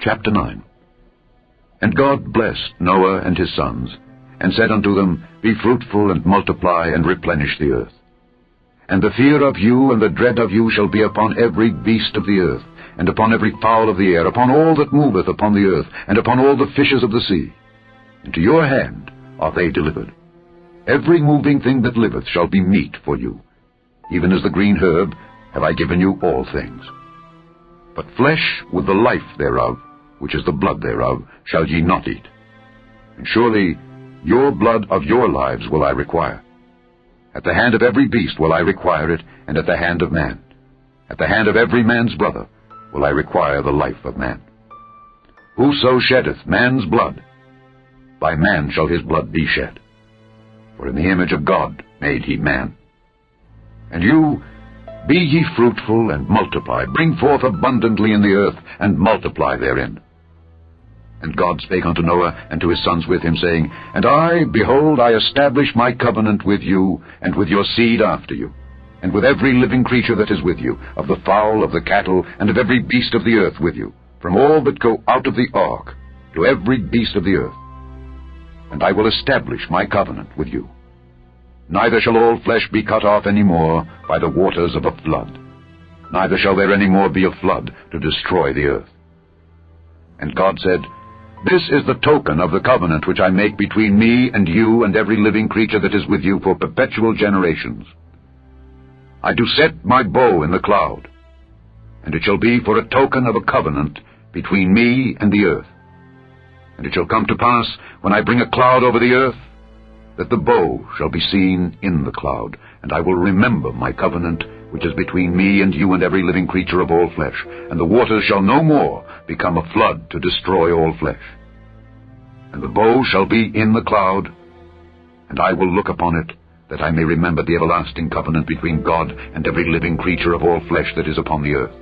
Chapter 9. And God blessed Noah and his sons, and said unto them, Be fruitful, and multiply, and replenish the earth. And the fear of you and the dread of you shall be upon every beast of the earth, and upon every fowl of the air, upon all that moveth upon the earth, and upon all the fishes of the sea. Into your hand are they delivered. Every moving thing that liveth shall be meat for you. Even as the green herb have I given you all things. But flesh with the life thereof, which is the blood thereof, shall ye not eat. And surely your blood of your lives will I require. At the hand of every beast will I require it, and at the hand of man. At the hand of every man's brother will I require the life of man. Whoso sheddeth man's blood, by man shall his blood be shed. For in the image of God made he man. And you, be ye fruitful, and multiply, bring forth abundantly in the earth, and multiply therein. And God spake unto Noah and to his sons with him, saying, And I, behold, I establish my covenant with you, and with your seed after you, and with every living creature that is with you, of the fowl, of the cattle, and of every beast of the earth with you, from all that go out of the ark, to every beast of the earth. And I will establish my covenant with you. Neither shall all flesh be cut off any more by the waters of a flood, neither shall there any more be a flood to destroy the earth. And God said, This is the token of the covenant which I make between me and you and every living creature that is with you for perpetual generations. I do set my bow in the cloud, and it shall be for a token of a covenant between me and the earth. And it shall come to pass, when I bring a cloud over the earth, that the bow shall be seen in the cloud, and I will remember my covenant, which is between me and you and every living creature of all flesh, and the waters shall no more become a flood to destroy all flesh. And the bow shall be in the cloud, and I will look upon it, that I may remember the everlasting covenant between God and every living creature of all flesh that is upon the earth.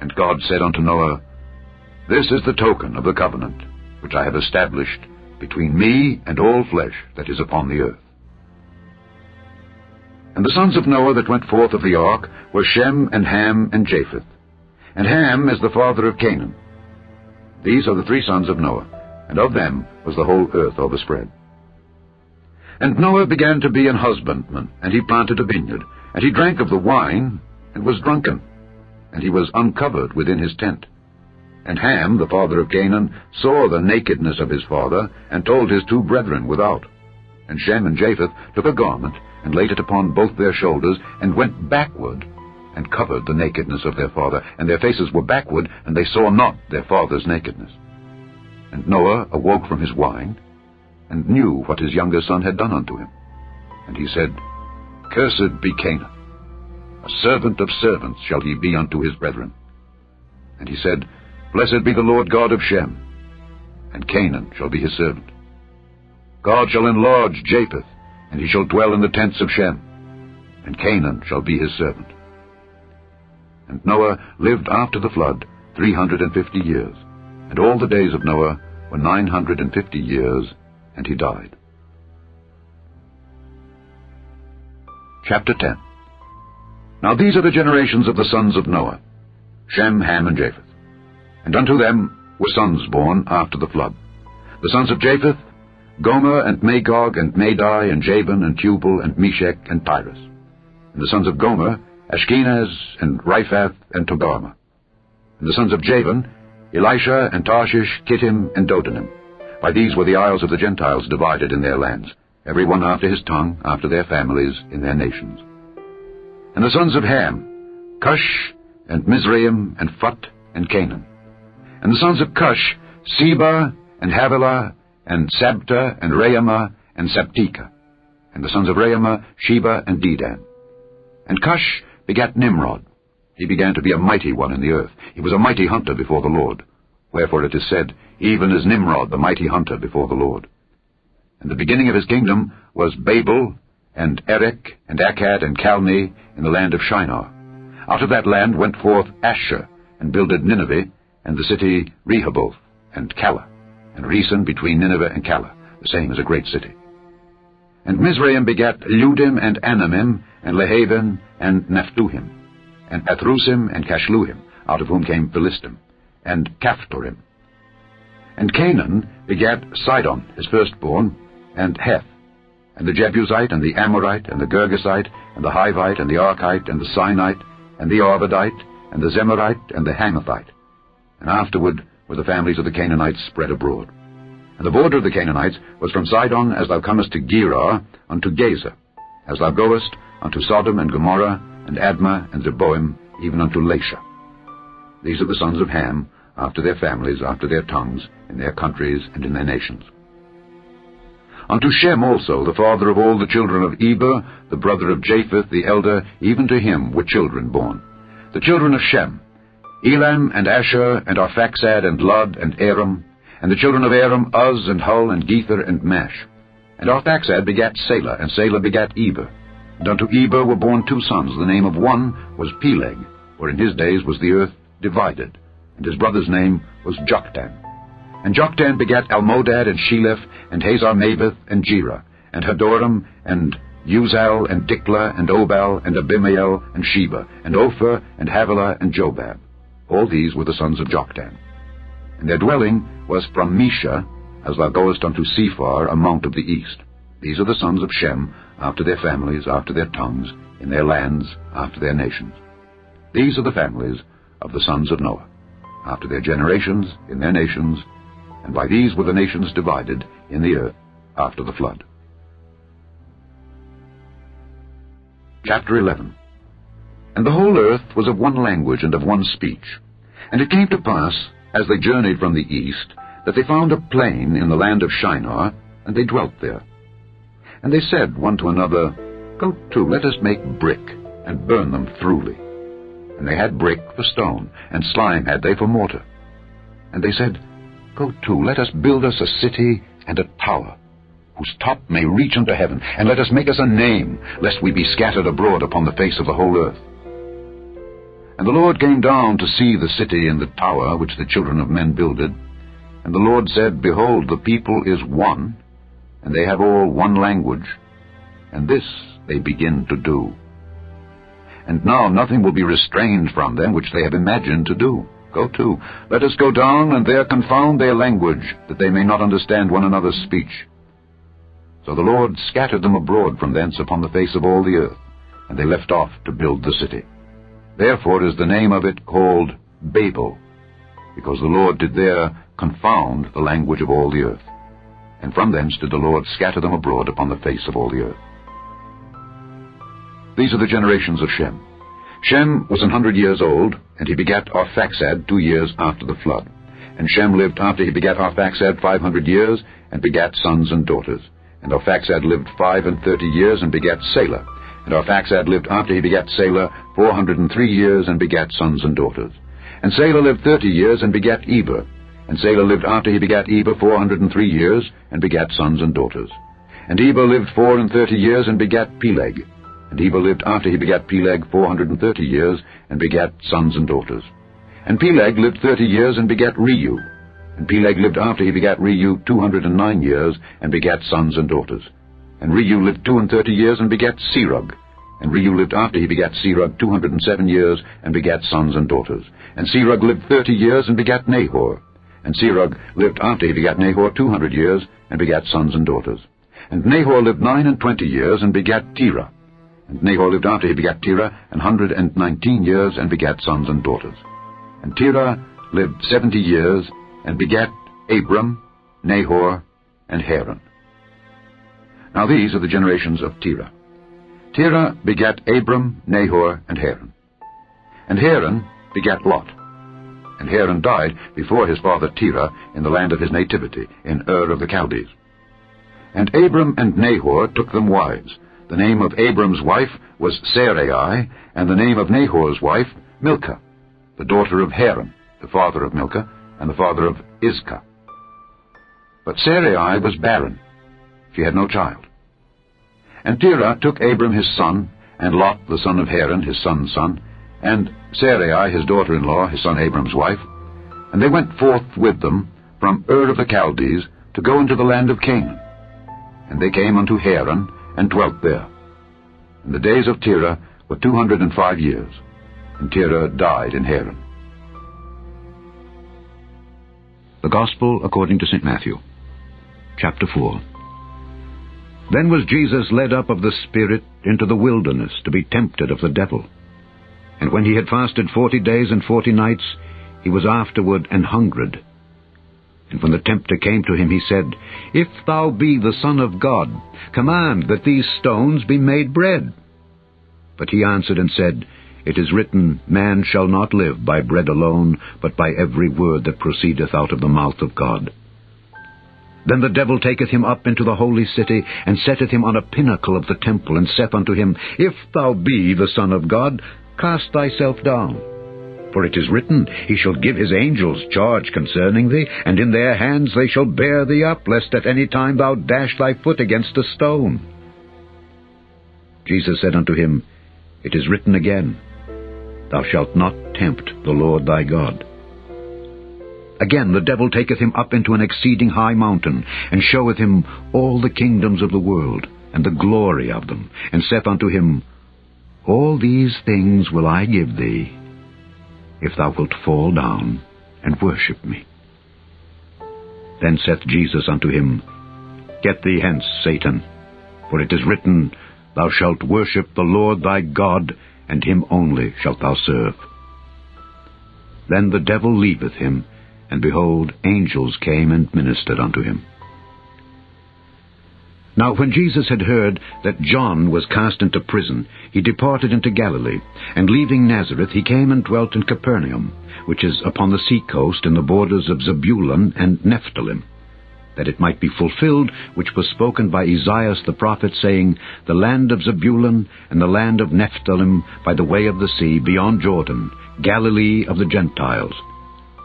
And God said unto Noah, This is the token of the covenant, which I have established between me and all flesh that is upon the earth. And the sons of Noah that went forth of the ark were Shem, and Ham, and Japheth. And Ham is the father of Canaan. These are the three sons of Noah, and of them was the whole earth overspread. And Noah began to be an husbandman, and he planted a vineyard, and he drank of the wine, and was drunken, and he was uncovered within his tent. And Ham, the father of Canaan, saw the nakedness of his father, and told his two brethren without. And Shem and Japheth took a garment, and laid it upon both their shoulders, and went backward, and covered the nakedness of their father. And their faces were backward, and they saw not their father's nakedness. And Noah awoke from his wine, and knew what his younger son had done unto him. And he said, Cursed be Canaan, a servant of servants shall he be unto his brethren. And he said, Blessed be the Lord God of Shem, and Canaan shall be his servant. God shall enlarge Japheth, and he shall dwell in the tents of Shem, and Canaan shall be his servant. And Noah lived after the flood 350 years, and all the days of Noah were 950 years, and he died. Chapter 10. Now these are the generations of the sons of Noah, Shem, Ham, and Japheth. And unto them were sons born after the flood. The sons of Japheth, Gomer, and Magog, and Madai, and Javan, and Tubal, and Meshech, and Tyrus. And the sons of Gomer, Ashkenaz, and Riphath, and Togarmah. And the sons of Javan, Elisha, and Tarshish, Kittim, and Dodanim. By these were the isles of the Gentiles divided in their lands, every one after his tongue, after their families, in their nations. And the sons of Ham, Cush, and Mizraim, and Phut, and Canaan. And the sons of Cush, Seba, and Havilah, and Sabta, and Raamah, and Sabteka. And the sons of Raamah, Sheba, and Dedan. And Cush begat Nimrod. He began to be a mighty one in the earth. He was a mighty hunter before the Lord. Wherefore it is said, Even as Nimrod, the mighty hunter before the Lord. And the beginning of his kingdom was Babel, and Erech, and Akkad, and Calneh, in the land of Shinar. Out of that land went forth Asshur, and builded Nineveh, and the city Rehoboth, and Calah, and Resen between Nineveh and Calah, the same is a great city. And Mizraim begat Ludim, and Anamim, and Lehaven, and Naphtuhim, and Pathrusim, and Cashluhim, out of whom came Philistim. and Caphtorim. And Canaan begat Sidon, his firstborn, and Heth, and the Jebusite, and the Amorite, and the Girgasite, and the Hivite, and the Archite, and the Sinite, and the Arvadite, and the Zemarite, and the Hamathite. And afterward were the families of the Canaanites spread abroad. And the border of the Canaanites was from Sidon as thou comest to Gerar unto Gaza, as thou goest unto Sodom and Gomorrah, and Admah, and Zeboim, even unto Lasha. These are the sons of Ham, after their families, after their tongues, in their countries, and in their nations. Unto Shem also, the father of all the children of Eber, the brother of Japheth the elder, even to him were children born. The children of Shem, Elam, and Asher, and Arphaxad, and Lud, and Aram, and the children of Aram, Uz, and Hul, and Gether, and Mash. And Arphaxad begat Salah, and Salah begat Eber. And unto Eber were born two sons. The name of one was Peleg, for in his days was the earth divided, and his brother's name was Joktan. And Joktan begat Almodad, and Sheleph, and Hazar-Maveth, and Jerah, and Hadoram, and Uzal, and Diklah, and Obal, and Abimael, and Sheba, and Ophir, and Havilah, and Jobab. All these were the sons of Joktan. And their dwelling was from Mesha, as thou goest unto Sephar, a mount of the east. These are the sons of Shem, after their families, after their tongues, in their lands, after their nations. These are the families of the sons of Noah, after their generations, in their nations, and by these were the nations divided in the earth after the flood. Chapter 11. And the whole earth was of one language and of one speech. And it came to pass, as they journeyed from the east, that they found a plain in the land of Shinar, and they dwelt there. And they said one to another, Go to, let us make brick, and burn them throughly. And they had brick for stone, and slime had they for mortar. And they said, Go to, let us build us a city and a tower, whose top may reach unto heaven, and let us make us a name, lest we be scattered abroad upon the face of the whole earth. And the Lord came down to see the city and the tower which the children of men builded. And the Lord said, Behold, the people is one, and they have all one language, and this they begin to do. And now nothing will be restrained from them which they have imagined to do. Go to, let us go down, and there confound their language, that they may not understand one another's speech. So the Lord scattered them abroad from thence upon the face of all the earth, and they left off to build the city. Therefore is the name of it called Babel, because the Lord did there confound the language of all the earth. And from thence did the Lord scatter them abroad upon the face of all the earth. These are the generations of Shem. Shem was 100 years old, and he begat Arphaxad 2 years after the flood. And Shem lived after he begat Arphaxad 500 years, and begat sons and daughters. And Arphaxad lived 35 years, and begat Salah. And Arphaxad lived after he begat Salah 403 years, and begat sons and daughters. And Salah lived 30 years, and begat Eber. And Salah lived after he begat Eber 403 years, and begat sons and daughters. And Eber lived 34 years, and begat Peleg. And Eber lived after he begat Peleg 430 years, and begat sons and daughters. And Peleg lived 30 years, and begat Reu. And Peleg lived after he begat Reu 209 years, and begat sons and daughters. And Reu lived 32 years, and begat Serug. And Reu lived after he begat Serug 207 years, and begat sons and daughters. And Serug lived 30 years, and begat Nahor. And Serug lived after he begat Nahor 200 years, and begat sons and daughters. And Nahor lived 29 years, and begat Terah. And Nahor lived after he begat Terah 119 years, and begat sons and daughters. And Terah lived 70 years, and begat Abram, Nahor, and Haran. Now these are the generations of Terah. Terah begat Abram, Nahor, and Haran. And Haran begat Lot. And Haran died before his father Terah in the land of his nativity, in Ur of the Chaldees. And Abram and Nahor took them wives. The name of Abram's wife was Sarai, and the name of Nahor's wife Milcah, the daughter of Haran, the father of Milcah, and the father of Iscah. But Sarai was barren. She had no child. And Terah took Abram his son, and Lot the son of Haran his son's son, and Sarai his daughter-in-law, his son Abram's wife, and they went forth with them from Ur of the Chaldees to go into the land of Canaan. And they came unto Haran, and dwelt there. And the days of Terah were 205 years, and Terah died in Haran. The Gospel according to St. Matthew, chapter 4. Then was Jesus led up of the Spirit into the wilderness to be tempted of the devil. And when he had fasted 40 days and 40 nights, he was afterward an hungred. And when the tempter came to him, he said, If thou be the Son of God, command that these stones be made bread. But he answered and said, It is written, Man shall not live by bread alone, but by every word that proceedeth out of the mouth of God. Then the devil taketh him up into the holy city, and setteth him on a pinnacle of the temple, and saith unto him, If thou be the Son of God, cast thyself down. For it is written, He shall give his angels charge concerning thee, and in their hands they shall bear thee up, lest at any time thou dash thy foot against a stone. Jesus said unto him, It is written again, Thou shalt not tempt the Lord thy God. Again the devil taketh him up into an exceeding high mountain, and showeth him all the kingdoms of the world, and the glory of them, and saith unto him, All these things will I give thee, if thou wilt fall down and worship me. Then saith Jesus unto him, Get thee hence, Satan, for it is written, Thou shalt worship the Lord thy God, and him only shalt thou serve. Then the devil leaveth him, and behold, angels came and ministered unto him. Now when Jesus had heard that John was cast into prison, he departed into Galilee, and leaving Nazareth he came and dwelt in Capernaum, which is upon the sea coast in the borders of Zebulun and Nephthalim, that it might be fulfilled which was spoken by Esaias the prophet, saying, The land of Zebulun and the land of Nephthalim by the way of the sea beyond Jordan, Galilee of the Gentiles.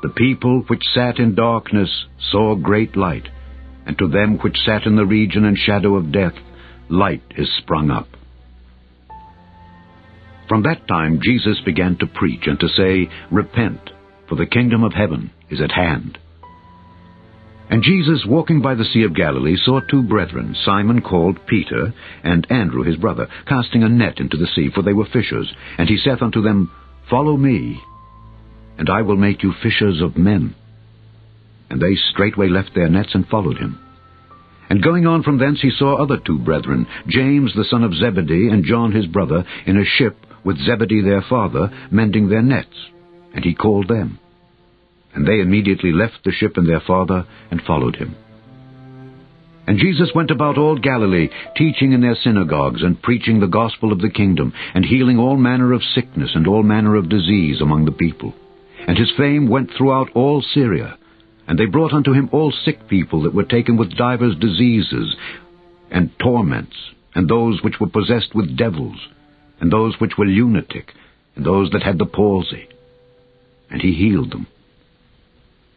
The people which sat in darkness saw great light, and to them which sat in the region and shadow of death, light is sprung up. From that time Jesus began to preach and to say, Repent, for the kingdom of heaven is at hand. And Jesus, walking by the sea of Galilee, saw two brethren, Simon called Peter, and Andrew his brother, casting a net into the sea, for they were fishers. And he saith unto them, Follow me, and I will make you fishers of men. And they straightway left their nets and followed him. And going on from thence he saw other two brethren, James the son of Zebedee, and John his brother, in a ship with Zebedee their father, mending their nets. And he called them. And they immediately left the ship and their father, and followed him. And Jesus went about all Galilee, teaching in their synagogues, and preaching the gospel of the kingdom, and healing all manner of sickness and all manner of disease among the people. And his fame went throughout all Syria. And they brought unto him all sick people that were taken with divers diseases and torments, and those which were possessed with devils, and those which were lunatic, and those that had the palsy. And he healed them.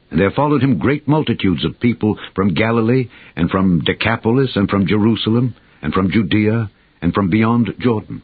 And there followed him great multitudes of people from Galilee, and from Decapolis, and from Jerusalem, and from Judea, and from beyond Jordan.